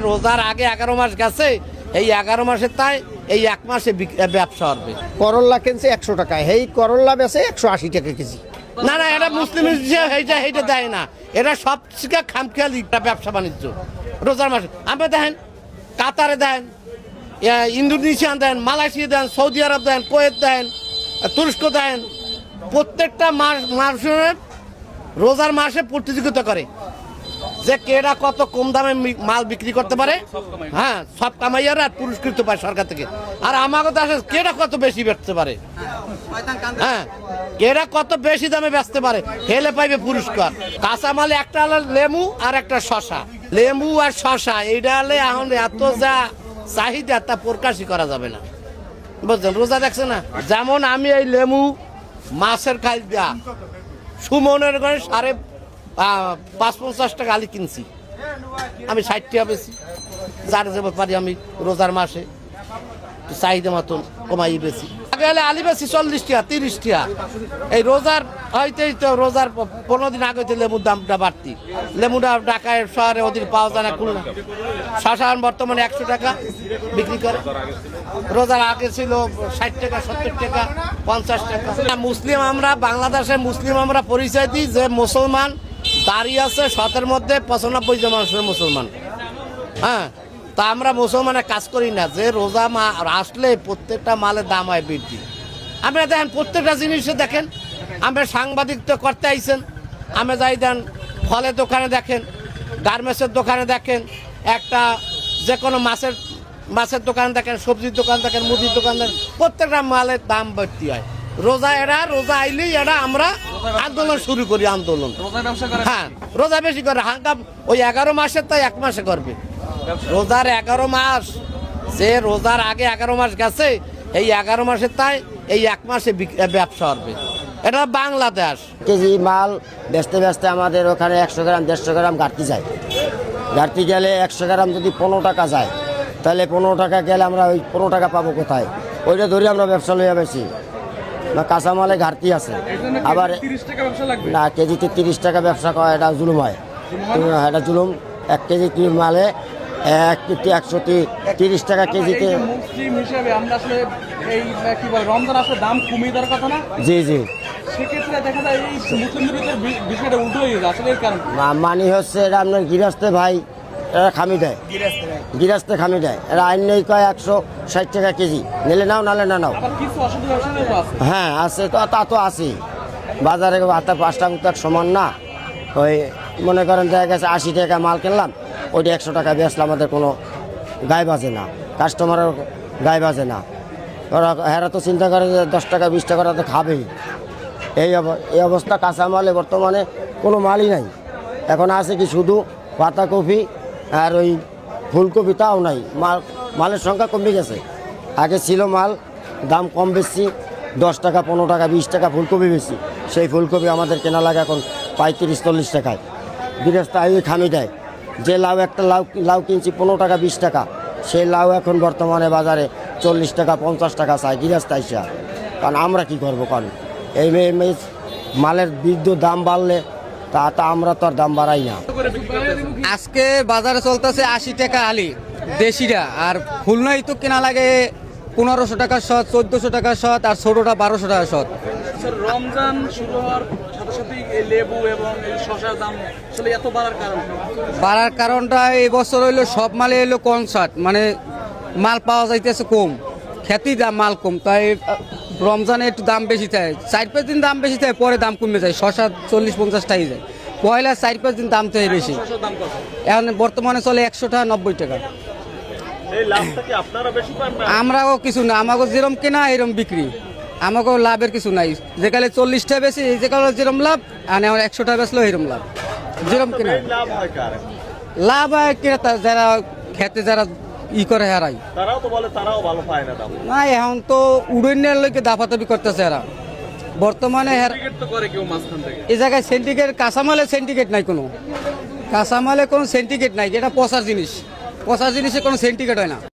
রোজার আগে 11 মাস গেছে, এই 11 মাসে তাই এই 1 মাসে ব্যবসা হবে। করল্লা কিনছে 100 টাকায়, এই করল্লা বেচে 180 টাকা কেজি। না না, এটা মুসলিম এইটা দেয় না, এটা সব খামখেয়ালি ব্যবসা বাণিজ্য। রোজার মাসে আপনি দেখেন, কাতারে দেন, ইন্দোনেশিয়ান দেন, মালয়েশিয়া দেন, সৌদি আরব দেন, কুয়েত দেন, তুরস্ক দেন, প্রত্যেকটা মাসের রোজার মাসে প্রতিযোগিতা করে যে কেরা কত কম দামে মাল বিক্রি করতে পারে। হ্যাঁ, সব কামাইয়ারা পুরস্কৃত পায় সরকার থেকে। আর আমাকে দেশে কেরা কত বেশি বেচতে পারে, হ্যাঁ, কেরা কত বেশি দামে বেচতে পারে, হেলে পাইবে পুরস্কার। কাঁচামালে একটা হলো লেবু আর একটা শশা, লেবু আর শশা এইটা হলে এখন এত যা চাহিদা তা প্রকাশই করা যাবে না, বুঝছেন। রোজা দেখছে না, যেমন আমি এই লেবু মাছের খাই দিয়া সুমনের ঘরে 5.50 টাকা আলি কিনছি, আমি 60 টাকা বেশি যার যাবে পারি আমি রোজার মাসে চাহিদা মতন কমাই বেশি। আগে হলে আলি বেশি 40 টাকা 30 টাকা, এই রোজার হইতেই তো রোজার 15 দিন আগে হইতে লেবুর দামটা বাড়তি। লেবুটা ঢাকায় শহরে ওদের পাওয়া যায় না, খুলনা। শশা বর্তমানে 100 টাকা বিক্রি করে, রোজার আগে ছিল 60 টাকা 70 টাকা 50 টাকা। মুসলিম আমরা, বাংলাদেশের মুসলিম আমরা পরিচয় দিই যে মুসলমান দাঁড়িয়ে আছে 100-এর মধ্যে 95 জন মানুষের মুসলমান। হ্যাঁ, তা আমরা মুসলমানের কাজ করি না যে রোজা আসলে প্রত্যেকটা মালের দাম হয় বৃদ্ধি। আমরা দেখেন প্রত্যেকটা জিনিসে দেখেন, আমরা সাংবাদিকতা করতে আইছেন, আমরা যাই দেন ফলের দোকানে দেখেন, গার্মেন্টসের দোকানে দেখেন, একটা যে কোনো মাছের দোকান দেখেন, সবজির দোকান দেখেন, মুদির দোকান দেখেন, প্রত্যেকটা মালের দাম বৃদ্ধি হয়। রোজা আইলেই আমরা আন্দোলন শুরু করি, আন্দোলন। হ্যাঁ, রোজা বেশি করে হাঙ্গাম ওই 11 মাসের তাই 1 মাসে করবে। রোজার 11 মাস, যে রোজার আগে 11 মাস গেছে, এই 11 মাসের তাই এই 1 মাসে ব্যবসা হবে। এটা বাংলাদেশ। কেজি মাল বেচতে বেচতে আমাদের ওখানে 100 গ্রাম 150 গ্রাম ঘাটতি যায়। ঘাটতি গেলে 100 গ্রাম যদি 15 টাকা যায়, তাহলে 15 টাকা গেলে আমরা ওই 15 টাকা পাবো কোথায়? ওইটা ধরে আমরা ব্যবসা লইয়া বেশি না, কাঁচামালে ঘাটতি আছে। আবার না, কেজিতে 30 টাকা ব্যবসা করা এটা জুলুম হয়, এটা জুলুম। 1 কেজি মালে 130 টাকা কেজিতে। মুসলিম হিসেবে আমরা আসলে এই কি বলে রমজান আসলে দাম কমিয়ে দেওয়ার কথা না? জি জি, সেক্ষেত্রে দেখা যায় এই মুসলিমদের বিষয়টা উল্টো হয়ে যায় আসলে। এর কারণ মানে হচ্ছে এটা আপনার গৃহস্থে ভাই, এরা খামি দেয়, গৃহস্থে খামি দেয়। এরা আইন নেই, কয় 160 টাকা কেজি, নিলে নাও নালে না নাও। কিছু অসাধু আছে, হ্যাঁ আছে, তো তা তো আছেই। বাজারে 5টা মুখ সমান না। ওই মনে করেন দেখা গেছে 80 টাকা মাল কিনলাম, ওইটা 100 টাকা বেচলে আমাদের কোনো গায়ে বাজে না, কাস্টমারের গায়ে বাজে না। ওরা তো চিন্তা করে যে 10 টাকা 20 টাকা তো খাবেই। এই অবস্থা। কাঁচামালে বর্তমানে কোনো মালই নাই। এখন আছে কি শুধু পাতাকপি আর ওই ফুলকপি, তাও নাই। মালের সংখ্যা কমে গেছে। আগে ছিল মাল, দাম কম বেশি, 10 টাকা 15 টাকা 20 টাকা ফুলকপি বেশি। সেই ফুলকপি আমাদের কেনা লাগে এখন 35-40 টাকায়। গৃহস্থ আইয়ে খামি দেয়। যে একটা লাউ কিনছি 15 টাকা 20 টাকা, সেই লাউ এখন বর্তমানে বাজারে 40 টাকা 50 টাকা চাই গৃহস্থ আইসা। কারণ আমরা কি করবো? কারণ এই মালের বৃদ্ধ দাম বাড়লে তা আমরা তো আর দাম বাড়াই না। আজকে বাজারে চলতেছে 80 টাকা আলি দেশিরা, আর খুলনায় তো কেনা লাগে 1500 টাকা শত, 1400 টাকা শত, আর ছোটটা 1200 টাকা শত। রমজান শুরু হওয়ার সাথে সাথে এই লেবু এবং এই শসার দাম আসলে এত বাড়ার কারণটা এই বছর হইলো সব মালে এলো কনসার্ট, মানে মাল পাওয়া যাইতেছে কম, খ্যাতি দাম মাল কম, তাই রমজানে একটু দাম বেশি থাকে। 4-5 দিন দাম বেশি থাকে, পরে দাম কমে যায়। শসা 40-50 টাকাই যায়, পয়লা 4-5 দিন দাম থাকে বেশি। এখন বর্তমানে চলে 100 টাকা 90 টাকা। আমরাও কিছু না, আমাকে যেরকম কেনা এরকম বিক্রি, আমাকেও লাভের কিছু নাই। যেকালে 40 টাকা বেশি, যেকালে যেরকম লাভ, আর এখন 100 টাকা বেশলো এরকম লাভ। যেরকম কেনা লাভ হয় ক্রেতা, যারা খেতে যারা করে হারাই, তারাও তো বলে তারাও ভালো পায় না দাম। না, এখন তো উড়নের লোকে দাফাদাফি করতেছে এরা বর্তমানে। এই জায়গায় সেন্টিকেট, কাঁচামালে সেন্টিকেট নাই, কোনো কাঁচামালে কোনো সেন্টিকেট নাই। এটা পচার জিনিস, পচার জিনিসে কোনো সেন্টিকেট হয় না।